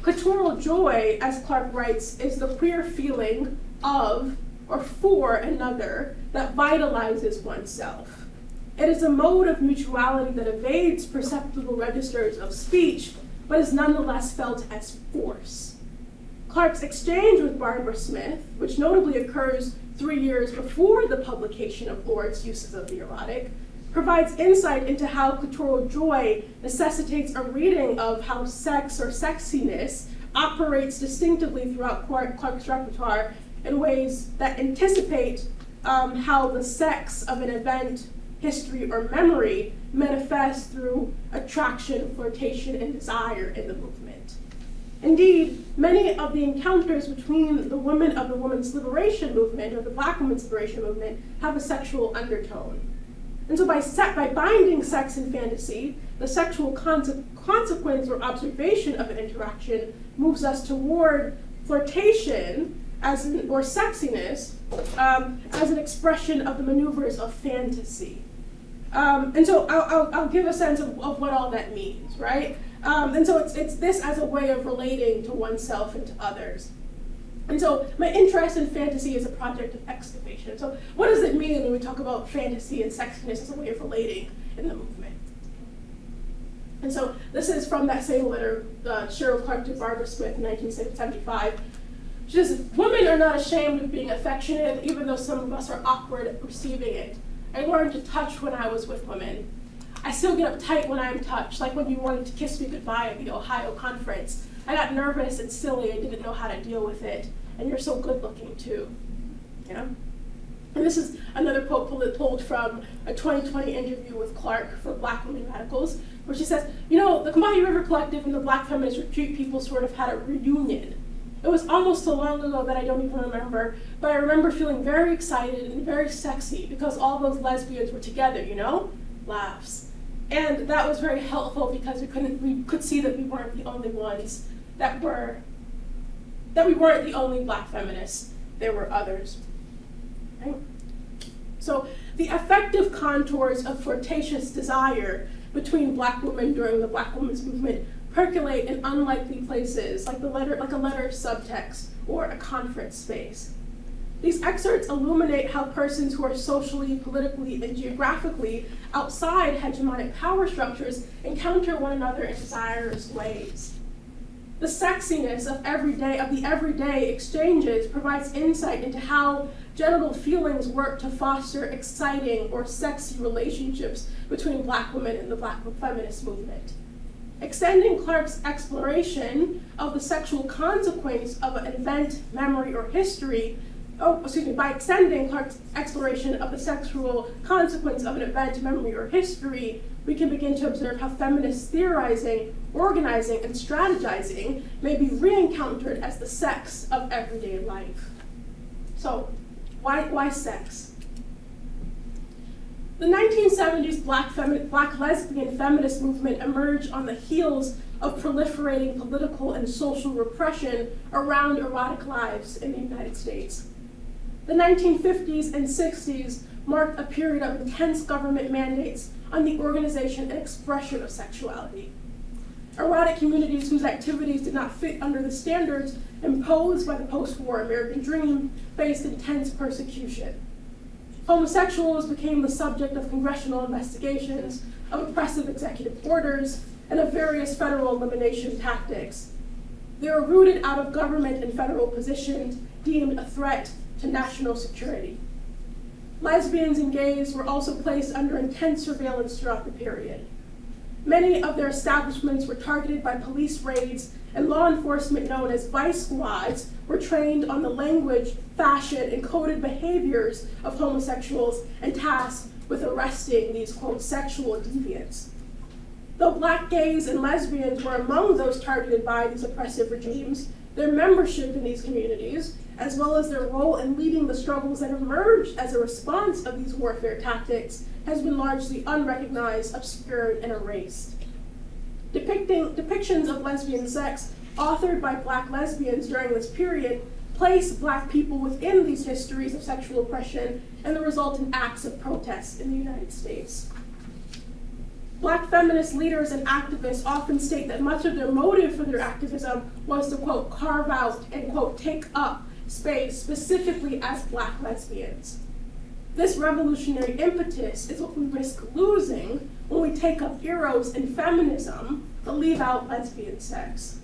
Clitoral joy, as Clark writes, is the queer feeling of or for another that vitalizes oneself. It is a mode of mutuality that evades perceptible registers of speech, but is nonetheless felt as force. Clark's exchange with Barbara Smith, which notably occurs 3 years before the publication of Lord's uses of the erotic, provides insight into how clitoral joy necessitates a reading of how sex or sexiness operates distinctively throughout Clark's repertoire in ways that anticipate how the sex of an event, history, or memory manifests through attraction, flirtation, and desire in the movement. Indeed, many of the encounters between the women of the women's liberation movement, or the Black women's liberation movement, have a sexual undertone. And so by binding sex and fantasy, the sexual consequence or observation of an interaction moves us toward flirtation or sexiness as an expression of the maneuvers of fantasy. And so I'll give a sense of what all that means, right? And so it's this as a way of relating to oneself and to others. And so my interest in fantasy is a project of excavation. So what does it mean when we talk about fantasy and sexiness as a way of relating in the movement? And so this is from that same letter, Cheryl Clark to Barbara Smith in 1975. She says, women are not ashamed of being affectionate, even though some of us are awkward at receiving it. I learned to touch when I was with women. I still get uptight when I'm touched, like when you wanted to kiss me goodbye at the Ohio conference. I got nervous and silly, I didn't know how to deal with it. And you're so good looking too. Yeah? And this is another quote pulled from a 2020 interview with Clark for Black Women Radicals, where she says, you know, the Combahee River Collective and the Black Feminist Retreat people sort of had a reunion. It was almost so long ago that I don't even remember, but I remember feeling very excited and very sexy because all those lesbians were together, you know? Laughs. And that was very helpful because we could see that we weren't the only ones that we weren't the only Black feminists. There were others. Right? So the affective contours of flirtatious desire between Black women during the Black women's movement percolate in unlikely places, like a letter subtext or a conference space. These excerpts illuminate how persons who are socially, politically, and geographically outside hegemonic power structures encounter one another in desirous ways. The sexiness of the everyday exchanges provides insight into how genital feelings work to foster exciting or sexy relationships between Black women and the Black feminist movement. Extending Clark's exploration of the sexual consequence of an event, memory, or history, by extending Clark's exploration of the sexual consequence of an event, memory, or history, we can begin to observe how feminists theorizing, organizing, and strategizing may be re-encountered as the sex of everyday life. So, why sex? The 1970s Black lesbian feminist movement emerged on the heels of proliferating political and social repression around erotic lives in the United States. The 1950s and 60s marked a period of intense government mandates on the organization and expression of sexuality. Erotic communities whose activities did not fit under the standards imposed by the post-war American dream faced intense persecution. Homosexuals became the subject of congressional investigations, of oppressive executive orders, and of various federal elimination tactics. They were rooted out of government and federal positions deemed a threat to national security. Lesbians and gays were also placed under intense surveillance throughout the period. Many of their establishments were targeted by police raids, and law enforcement known as vice squads were trained on the language, fashion, and coded behaviors of homosexuals and tasked with arresting these, quote, sexual deviants. Though Black gays and lesbians were among those targeted by these oppressive regimes, their membership in these communities, as well as their role in leading the struggles that emerged as a response of these warfare tactics, has been largely unrecognized, obscured, and erased. Depictions of lesbian sex authored by Black lesbians during this period place Black people within these histories of sexual oppression and the resultant acts of protest in the United States. Black feminist leaders and activists often state that much of their motive for their activism was to, quote, carve out and, quote, take up space specifically as Black lesbians. This revolutionary impetus is what we risk losing when we take up eros and feminism but leave out lesbian sex.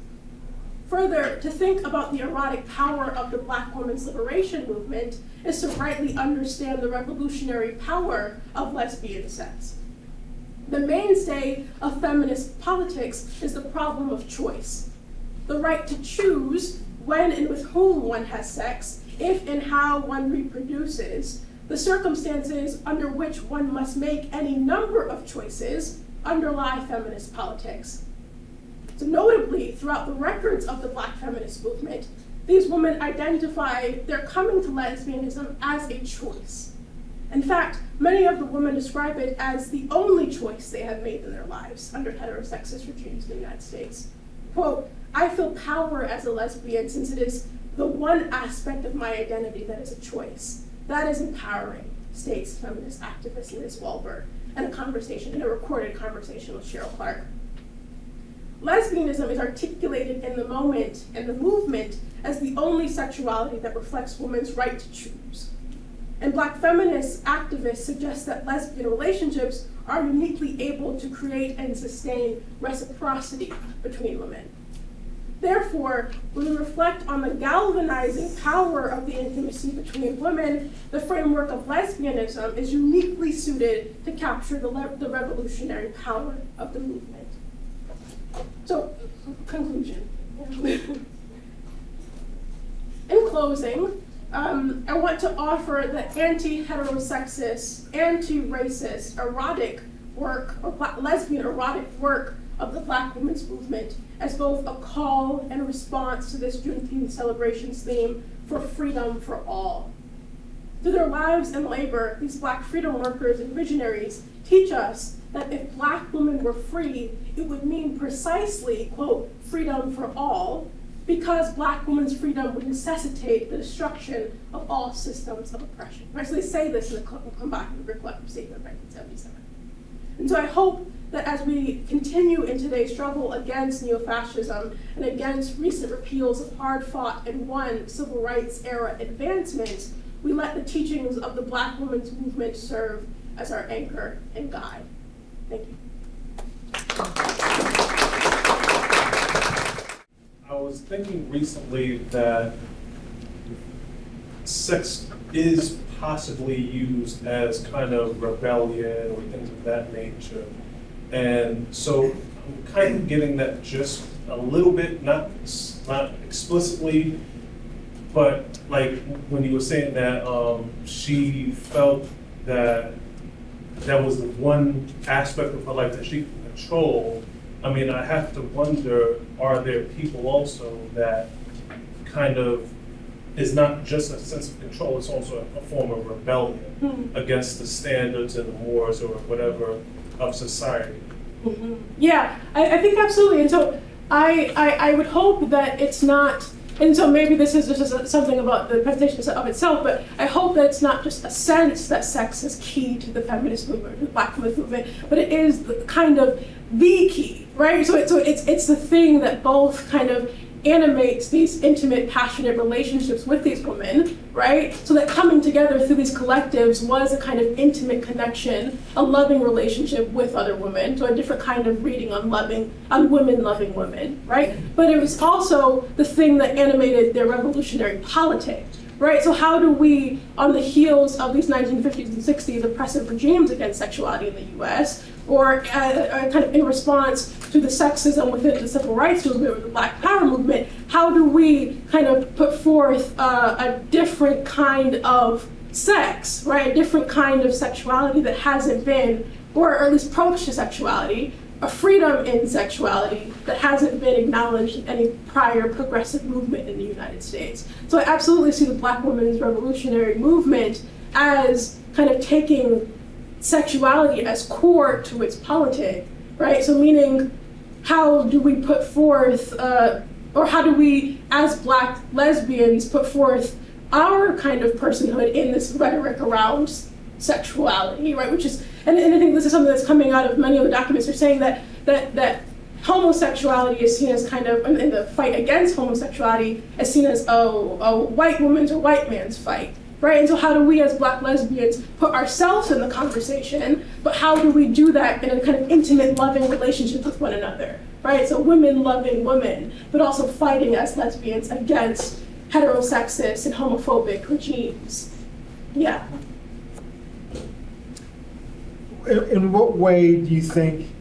Further, to think about the erotic power of the Black women's liberation movement is to rightly understand the revolutionary power of lesbian sex. The mainstay of feminist politics is the problem of choice. The right to choose when and with whom one has sex, if and how one reproduces, the circumstances under which one must make any number of choices underlie feminist politics. So notably, throughout the records of the Black feminist movement, these women identify their coming to lesbianism as a choice. In fact, many of the women describe it as the only choice they have made in their lives under heterosexist regimes in the United States. Quote, I feel power as a lesbian since it is the one aspect of my identity that is a choice. That is empowering, states feminist activist Liz Walber in a recorded conversation with Cheryl Clark. Lesbianism is articulated in the moment and the movement as the only sexuality that reflects women's right to choose. And Black feminist activists suggest that lesbian relationships are uniquely able to create and sustain reciprocity between women. Therefore, when we reflect on the galvanizing power of the intimacy between women, the framework of lesbianism is uniquely suited to capture the revolutionary power of the movement. So, conclusion. In closing, I want to offer the anti-heterosexist, anti-racist, erotic work, or lesbian erotic work of the Black women's movement as both a call and a response to this Juneteenth celebration's theme for freedom for all. Through their lives and labor, these Black freedom workers and visionaries teach us that if Black women were free, it would mean precisely, quote, freedom for all, because Black women's freedom would necessitate the destruction of all systems of oppression. Right? So they say this in the Combative Collective Statement, right, in 1977. And so I hope that as we continue in today's struggle against neo-fascism and against recent repeals of hard-fought and won civil rights era advancements, we let the teachings of the Black women's movement serve as our anchor and guide. Thank you. I was thinking recently that sex is possibly used as kind of rebellion or things of that nature. And so I'm kind of getting that just a little bit, not explicitly, but like when you were saying that she felt that that was the one aspect of her life that she could control. I mean, I have to wonder, are there people also that kind of is not just a sense of control, it's also a form of rebellion against the standards and the mores or whatever of society. Yeah, I think absolutely. And so I would hope that it's not, and so maybe this is just something about the presentation of itself, but I hope that it's not just a sense that sex is key to the feminist movement, the Black feminist movement, but it is kind of the key, right? So it's the thing that both kind of animates these intimate, passionate relationships with these women, right? So that coming together through these collectives was a kind of intimate connection, a loving relationship with other women, so a different kind of reading on women loving women, right? But it was also the thing that animated their revolutionary politics, right? So how do we, on the heels of these 1950s and 60s oppressive regimes against sexuality in the US, or kind of in response to the sexism within the civil rights movement or the Black Power movement, how do we kind of put forth a different kind of sex, right? A different kind of sexuality that hasn't been, or at least approach to sexuality, a freedom in sexuality that hasn't been acknowledged in any prior progressive movement in the United States. So I absolutely see the Black women's revolutionary movement as kind of taking sexuality as core to its politic, right? So meaning, how do we put forth, or how do we, as Black lesbians, put forth our kind of personhood in this rhetoric around sexuality, right? Which is, and I think this is something that's coming out of many of the documents. They're saying that homosexuality is seen as kind of, in the fight against homosexuality, is seen as a white woman's or white man's fight. Right, and so how do we as Black lesbians put ourselves in the conversation, but how do we do that in a kind of intimate, loving relationship with one another, right? So women loving women, but also fighting as lesbians against heterosexist and homophobic regimes. Yeah. In what way do you think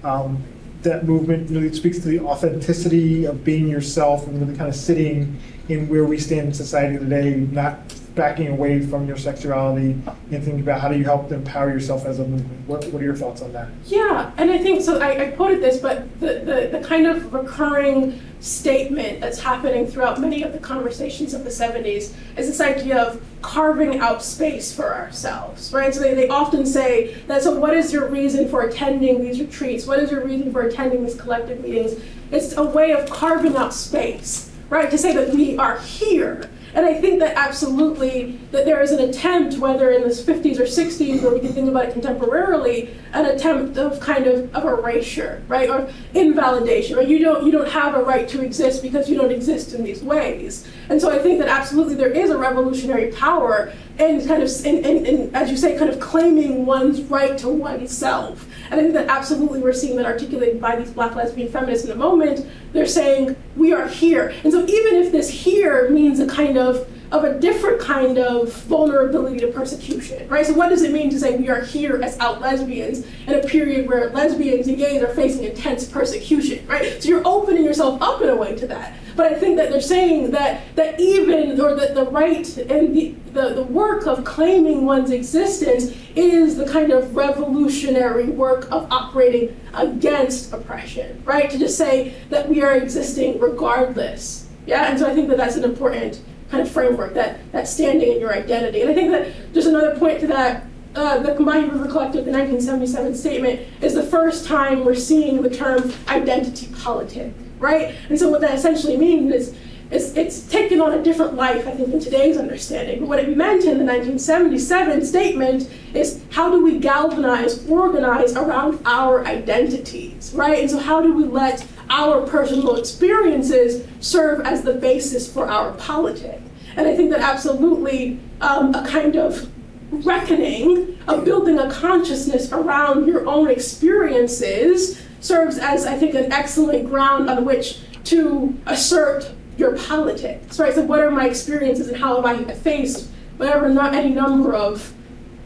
that movement really speaks to the authenticity of being yourself and really kind of sitting in where we stand in society today, not backing away from your sexuality, and thinking about how do you help empower yourself as a movement? What are your thoughts on that? Yeah, and I think, so I quoted this, but the kind of recurring statement that's happening throughout many of the conversations of the 70s is this idea of carving out space for ourselves, right? So they often say that, so what is your reason for attending these retreats? What is your reason for attending these collective meetings? It's a way of carving out space, right? To say that we are here. And I think that absolutely, that there is an attempt, whether in the 50s or 60s, or we can think about it contemporarily, an attempt of kind of erasure, right, or invalidation, right? You don't have a right to exist because you don't exist in these ways. And so I think that absolutely there is a revolutionary power in kind of, in as you say, kind of claiming one's right to oneself, And I think that absolutely we're seeing that articulated by these Black lesbian feminists in the moment. They're saying, we are here. And so even if this here means a kind of a different kind of vulnerability to persecution, right? So what does it mean to say we are here as out lesbians in a period where lesbians and gays are facing intense persecution, right? So you're opening yourself up in a way to that. But I think that they're saying that even, or that the right and the work of claiming one's existence is the kind of revolutionary work of operating against oppression, right? To just say that we are existing regardless, yeah? And so I think that that's an important kind of framework, that standing in your identity. And I think that just another point to that, the Combined River Collective, the 1977 statement, is the first time we're seeing the term identity politic, right? And so what that essentially means is it's taken on a different life, I think, in today's understanding. But what it meant in the 1977 statement is how do we galvanize, organize around our identities, right? And so how do we let our personal experiences serve as the basis for our politic? And I think that absolutely a kind of reckoning of building a consciousness around your own experiences serves as, I think, an excellent ground on which to assert your politics, right? So what are my experiences and how have I faced whatever, not any number of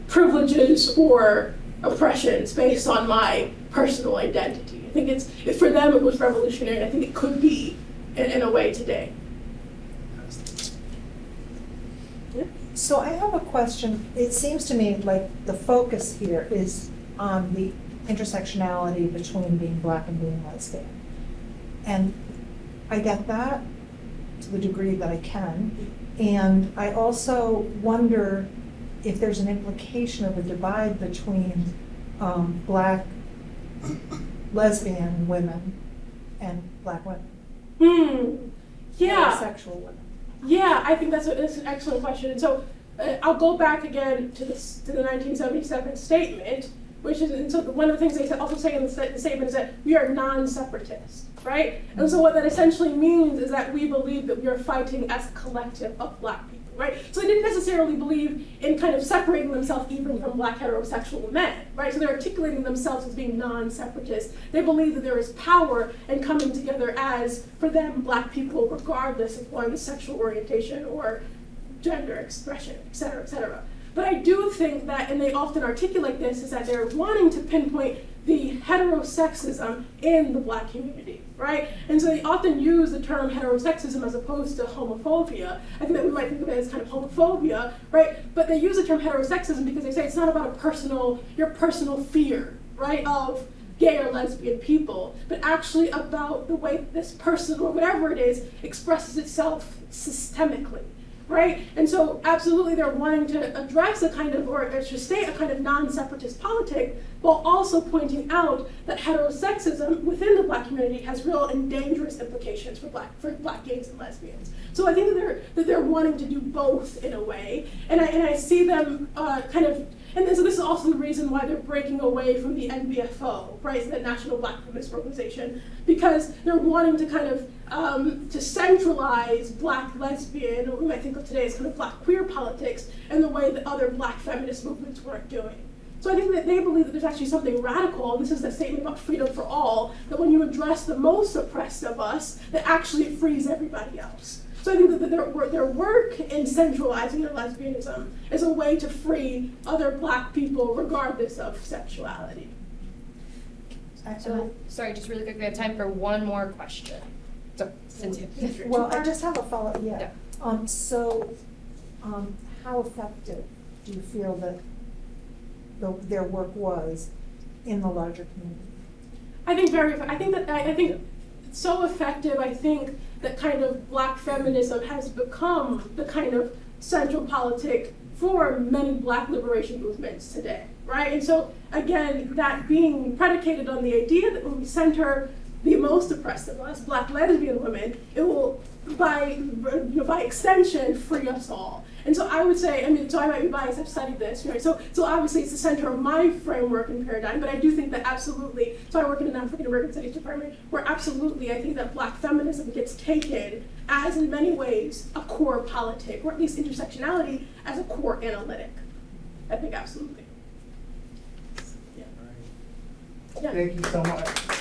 privileges or oppressions based on my personal identity. I think for them it was revolutionary, and I think it could be in a way today. So I have a question. It seems to me like the focus here is on the intersectionality between being Black and being lesbian. And I get that to the degree that I can. And I also wonder if there's an implication of a divide between Black lesbian women and Black women. Yeah. Heterosexual women. Yeah, I think that's an excellent question. And so I'll go back again to the 1977 statement, which is, and so one of the things they also say in the statement is that we are non-separatist, right? And so what that essentially means is that we believe that we are fighting as a collective of Black people, right? So they didn't necessarily believe in kind of separating themselves even from Black heterosexual men, right? So they're articulating themselves as being non-separatist. They believe that there is power in coming together as, for them, Black people, regardless of one's sexual orientation or gender expression, et cetera, et cetera. But I do think that, and they often articulate this, is that they're wanting to pinpoint the heterosexism in the Black community, right? And so they often use the term heterosexism as opposed to homophobia. I think that we might think of it as kind of homophobia, right? But they use the term heterosexism because they say it's not about your personal fear, right, of gay or lesbian people, but actually about the way this person, or whatever it is, expresses itself systemically. Right? And so absolutely they're wanting to address a kind of, or to state a kind of non-separatist politic, while also pointing out that heterosexism within the Black community has real and dangerous implications for Black gays and lesbians. So I think that they're wanting to do both in a way, and I see them kind of, and so this is also the reason why they're breaking away from the NBFO, right, so the National Black Feminist Organization, because they're wanting to kind of to centralize Black lesbian, or we might think of today as kind of Black queer politics, in the way that other Black feminist movements weren't doing. So I think that they believe that there's actually something radical, and this is the statement about freedom for all, that when you address the most oppressed of us, that actually it frees everybody else. So I think that their work in centralizing their lesbianism is a way to free other Black people regardless of sexuality. So, sorry, just really quick, we have time for one more question. So, since you Well, I just have a follow-up, yeah. Yeah. So, how effective do you feel that their work was in the larger community? I think it's so effective. I think that kind of Black feminism has become the kind of central politic for many Black liberation movements today, right? And so again, that being predicated on the idea that when we center the most oppressed of us, Black lesbian women, it will, by extension, free us all. And so I would say, so I might be biased, I've studied this, right? So obviously it's the center of my framework and paradigm, but I do think that absolutely, so I work in an African American Studies department, where absolutely I think that Black feminism gets taken as, in many ways, a core politic, or at least intersectionality as a core analytic. I think absolutely. Yeah. Thank you so much.